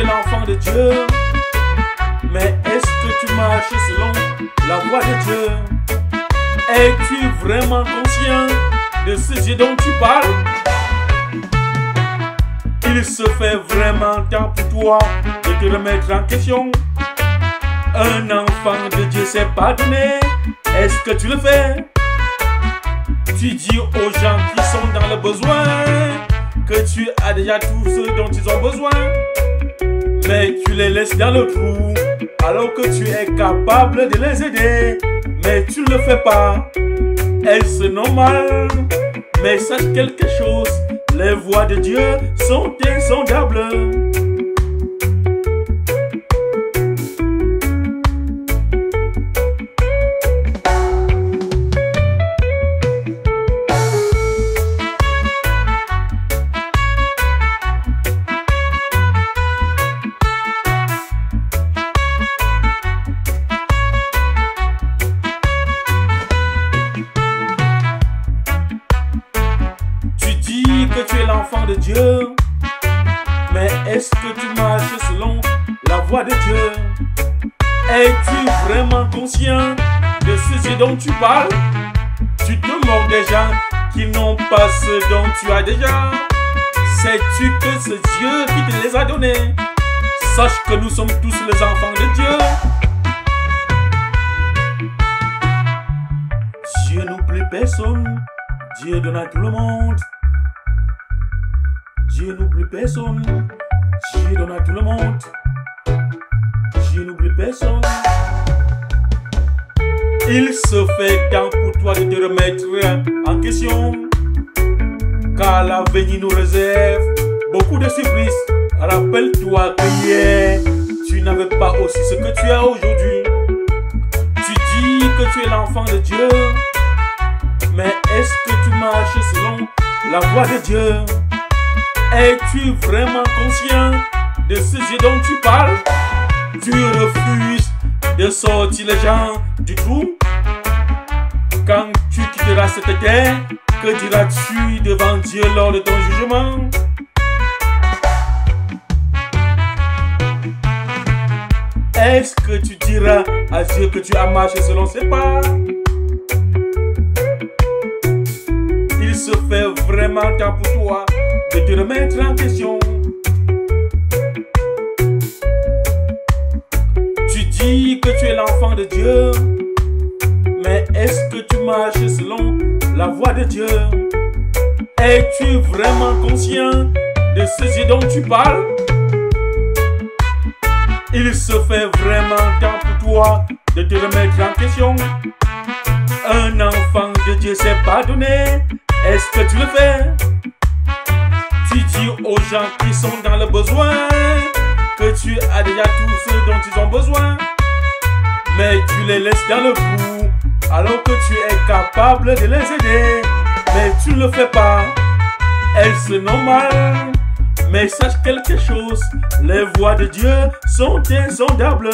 es l'enfant de Dieu, mais est-ce que tu marches selon la voie de Dieu? Es-tu vraiment conscient de ce Dieu dont tu parles? Il se fait vraiment temps pour toi de te remettre en question. Un enfant de Dieu s'est pardonné. Est-ce que tu le fais? Tu dis aux gens qui sont dans le besoin que tu as déjà tout ce dont ils ont besoin, mais tu les laisses dans le trou alors que tu es capable de les aider, mais tu ne le fais pas. Est-ce normal? Mais sache quelque chose, les voies de Dieu sont insondables. Que tu es l'enfant de Dieu, mais est-ce que tu marches selon la voie de Dieu? Es-tu vraiment conscient de ce Dieu dont tu parles? Tu te moques des gens qui n'ont pas ce dont tu as déjà. Sais-tu que ce Dieu qui te les a donnés? Sache que nous sommes tous les enfants de Dieu. Dieu n'oublie personne, Dieu donne à tout le monde. Dieu n'oublie personne, Dieu donne à tout le monde. Dieu n'oublie personne. Il se fait temps pour toi de te remettre en question, car l'avenir nous réserve beaucoup de surprises. Rappelle-toi que hier, tu n'avais pas aussi ce que tu as aujourd'hui. Tu dis que tu es l'enfant de Dieu, mais est-ce que tu marches selon la voie de Dieu? Es-tu vraiment conscient de ce Dieu dont tu parles? Tu refuses de sortir les gens du trou. Quand tu quitteras cette terre, que diras-tu devant Dieu lors de ton jugement? Est-ce que tu diras à Dieu que tu as marché selon ses pas? Il se fait vraiment temps pour toi de te remettre en question. Tu dis que tu es l'enfant de Dieu, mais est-ce que tu marches selon la voie de Dieu? Es-tu vraiment conscient de ce Dieu dont tu parles? Il se fait vraiment temps pour toi de te remettre en question. Un enfant de Dieu s'est pardonné. Est-ce que tu le fais? Tu dis aux gens qui sont dans le besoin que tu as déjà tout ce dont ils ont besoin, mais tu les laisses dans le trou alors que tu es capable de les aider, mais tu ne le fais pas. Est-ce normal? Mais sache quelque chose, les voies de Dieu sont insondables.